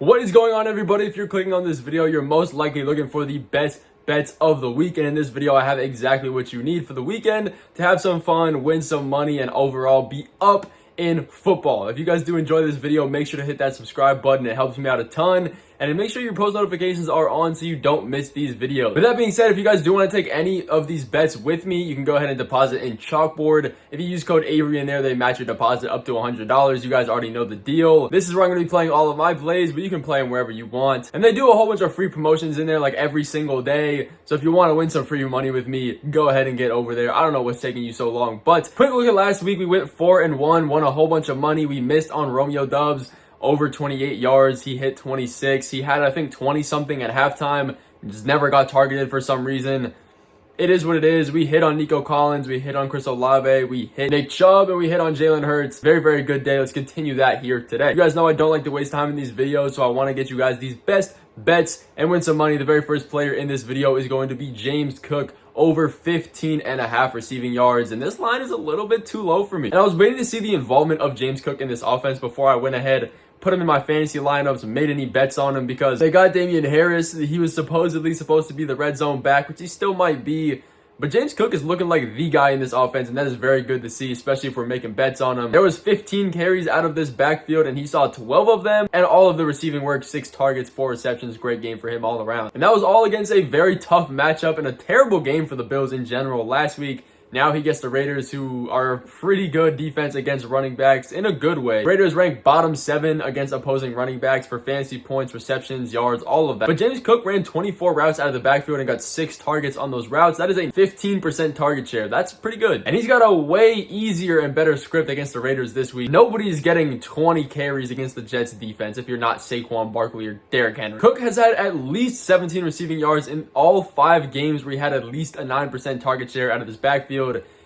What is going on, everybody? If you're clicking on this video, you're most likely looking for the best bets of the week. And in this video, I have exactly what you need for the weekend to have some fun, win some money, and overall be up in football. If you guys do enjoy this video, make sure to hit that subscribe button. It helps me out a ton. And make sure your post notifications are on so you don't miss these videos. With that being said, if you guys do want to take any of these bets with me, you can go ahead and deposit in Chalkboard. If you use code AVERY in there, they match your deposit up to $100. You guys already know the deal. This is where I'm going to be playing all of my plays, but you can play them wherever you want. And they do a whole bunch of free promotions in there like every single day. So if you want to win some free money with me, go ahead and get over there. I don't know what's taking you so long, but quick look at last week. We went 4-1, won a whole bunch of money. We missed on Romeo Dubs. Over 28 yards, he hit 26. He had, I think, 20 something at halftime. Just never got targeted for some reason. It is what it is. We hit on Nico Collins, we hit on Chris Olave, we hit Nick Chubb, and we hit on Jalen Hurts. Very, very good day. Let's continue that here today. You guys know I don't like to waste time in these videos, so I want to get you guys these best bets and win some money. The very first player in this video is going to be James Cook, over 15.5 receiving yards, and this line is a little bit too low for me. And I was waiting to see the involvement of James Cook in this offense before I went ahead, put him in my fantasy lineups, made any bets on him, because they got Najee Harris. He was supposedly supposed to be the red zone back, which he still might be. But James Cook is looking like the guy in this offense, and that is very good to see, especially if we're making bets on him. There was 15 carries out of this backfield, and he saw 12 of them, and all of the receiving work, 6 targets, 4 receptions. Great game for him all around. And that was all against a very tough matchup and a terrible game for the Bills in general last week. Now he gets the Raiders, who are a pretty good defense against running backs in a good way. Raiders rank bottom 7 against opposing running backs for fantasy points, receptions, yards, all of that. But James Cook ran 24 routes out of the backfield and got 6 targets on those routes. That is a 15% target share. That's pretty good. And he's got a way easier and better script against the Raiders this week. Nobody's getting 20 carries against the Jets defense if you're not Saquon Barkley or Derrick Henry. Cook has had at least 17 receiving yards in all 5 games where he had at least a 9% target share out of his backfield.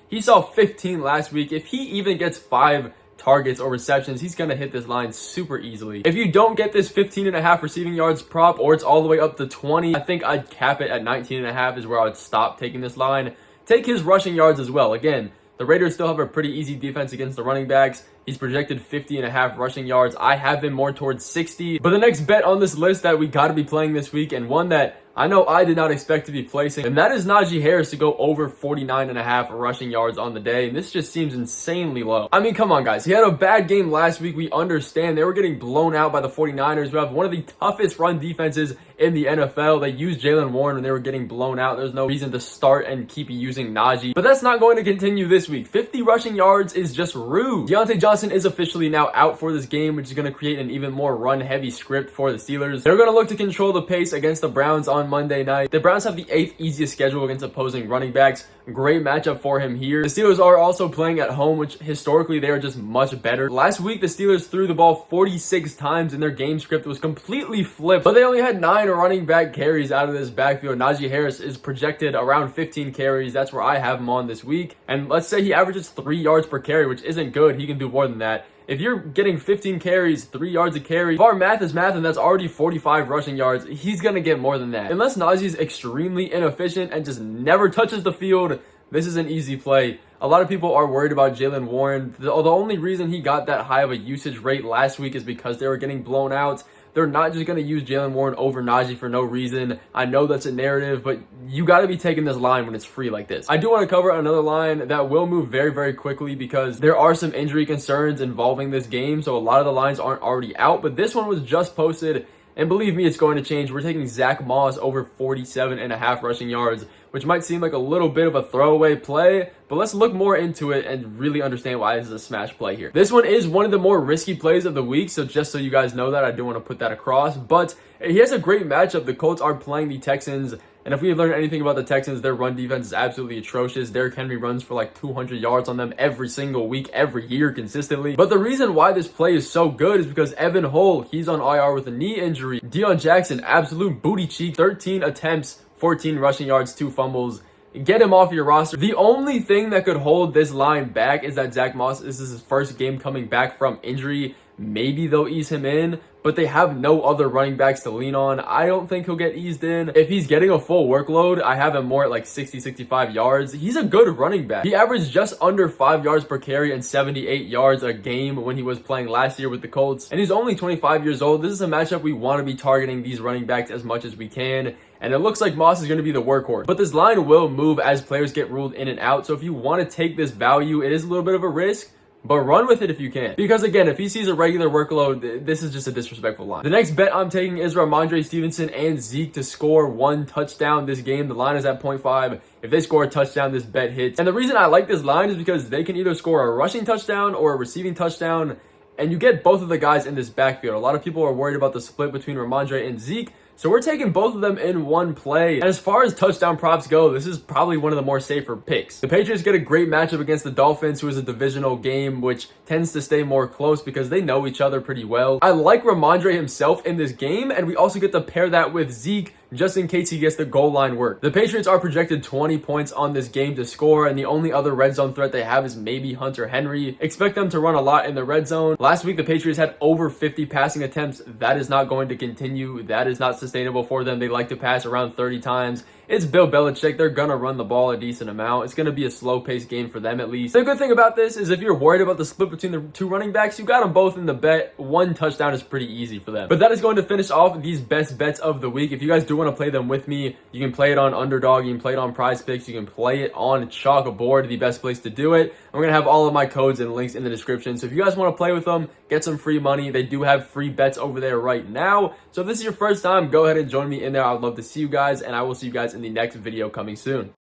He saw 15 last week. If he even gets 5 targets or receptions, he's going to hit this line super easily. If you don't get this 15.5 receiving yards prop, or it's all the way up to 20, I think I'd cap it at 19.5 is where I would stop taking this line. Take his rushing yards as well. Again, the Raiders still have a pretty easy defense against the running backs. He's projected 50.5 rushing yards. I have him more towards 60. But the next bet on this list that we got to be playing this week, and one that I know I did not expect to be placing, and that is Najee Harris to go over 49.5 rushing yards on the day. And this just seems insanely low. I mean, come on, guys. He had a bad game last week. We understand. They were getting blown out by the 49ers, who have one of the toughest run defenses in the NFL. They used Jalen Warren when they were getting blown out. There's no reason to start and keep using Najee. But that's not going to continue this week. 50 rushing yards is just rude. Deontay Johnson is officially now out for this game, which is going to create an even more run-heavy script for the Steelers. They're going to look to control the pace against the Browns on Monday night. The Browns have the 8th easiest schedule against opposing running backs. Great matchup for him here. The Steelers are also playing at home, which historically they are just much better. Last week, the Steelers threw the ball 46 times and their game script was completely flipped, but they only had 9 running back carries out of this backfield. Najee Harris is projected around 15 carries. That's where I have him on this week. And let's say he averages 3 yards per carry, which isn't good. He can do more than that. If you're getting 15 carries, 3 yards a carry, if our math is math and that's already 45 rushing yards, he's going to get more than that. Unless Najee's extremely inefficient and just never touches the field, this is an easy play. A lot of people are worried about Jalen Warren. The only reason he got that high of a usage rate last week is because they were getting blown out. They're not just going to use Jalen Warren over Najee for no reason. I know that's a narrative, but you got to be taking this line when it's free like this. I do want to cover another line that will move very, very quickly because there are some injury concerns involving this game, so a lot of the lines aren't already out, but this one was just posted, and believe me, it's going to change. We're taking Zack Moss over 47.5 rushing yards, which might seem like a little bit of a throwaway play, but let's look more into it and really understand why this is a smash play here. This one is one of the more risky plays of the week, so just so you guys know that, I do want to put that across, but he has a great matchup. The Colts are playing the Texans, and if we've learned anything about the Texans, their run defense is absolutely atrocious. Derrick Henry runs for like 200 yards on them every single week, every year consistently. But the reason why this play is so good is because Evan Hull, he's on IR with a knee injury. Deion Jackson, absolute booty cheek, 13 attempts, 14 rushing yards, 2 fumbles. Get him off your roster. The only thing that could hold this line back is that Zack Moss, this is his first game coming back from injury. maybe they'll ease him in, but they have no other running backs to lean on. I don't think he'll get eased in. If he's getting a full workload, I have him more at like 60, 65 yards. He's a good running back. He averaged just under 5 yards per carry and 78 yards a game when he was playing last year with the Colts. And he's only 25 years old. This is a matchup we want to be targeting these running backs as much as we can. And it looks like Moss is going to be the workhorse. But this line will move as players get ruled in and out. So if you want to take this value, it is a little bit of a risk, but run with it if you can. Because again, if he sees a regular workload, this is just a disrespectful line. The next bet I'm taking is Rhamondre Stevenson and Zeke to score 1 touchdown this game. The line is at 0.5. If they score a touchdown, this bet hits. And the reason I like this line is because they can either score a rushing touchdown or a receiving touchdown, and you get both of the guys in this backfield. A lot of people are worried about the split between Rhamondre and Zeke, so we're taking both of them in one play. And as far as touchdown props go, this is probably one of the more safer picks. The Patriots get a great matchup against the Dolphins, who is a divisional game, which tends to stay more close because they know each other pretty well. I like Rhamondre himself in this game, and we also get to pair that with Zeke just in case he gets the goal line work. The Patriots are projected 20 points on this game to score, and the only other red zone threat they have is maybe Hunter Henry. Expect them to run a lot in the red zone. Last week, the Patriots had over 50 passing attempts. That is not going to continue. That is not sustainable for them. They like to pass around 30 times. It's Bill Belichick. They're going to run the ball a decent amount. It's going to be a slow-paced game for them at least. The good thing about this is if you're worried about the split between the two running backs, you got them both in the bet. 1 touchdown is pretty easy for them. But that is going to finish off these best bets of the week. If you guys do want to play them with me, you can play it on Underdog. You can play it on PrizePicks. You can play it on chalkboard, the best place to do it. I'm going to have all of my codes and links in the description. So if you guys want to play with them, get some free money. They do have free bets over there right now. So if this is your first time, go ahead and join me in there. I'd love to see you guys, and I will see you guys in the next video coming soon.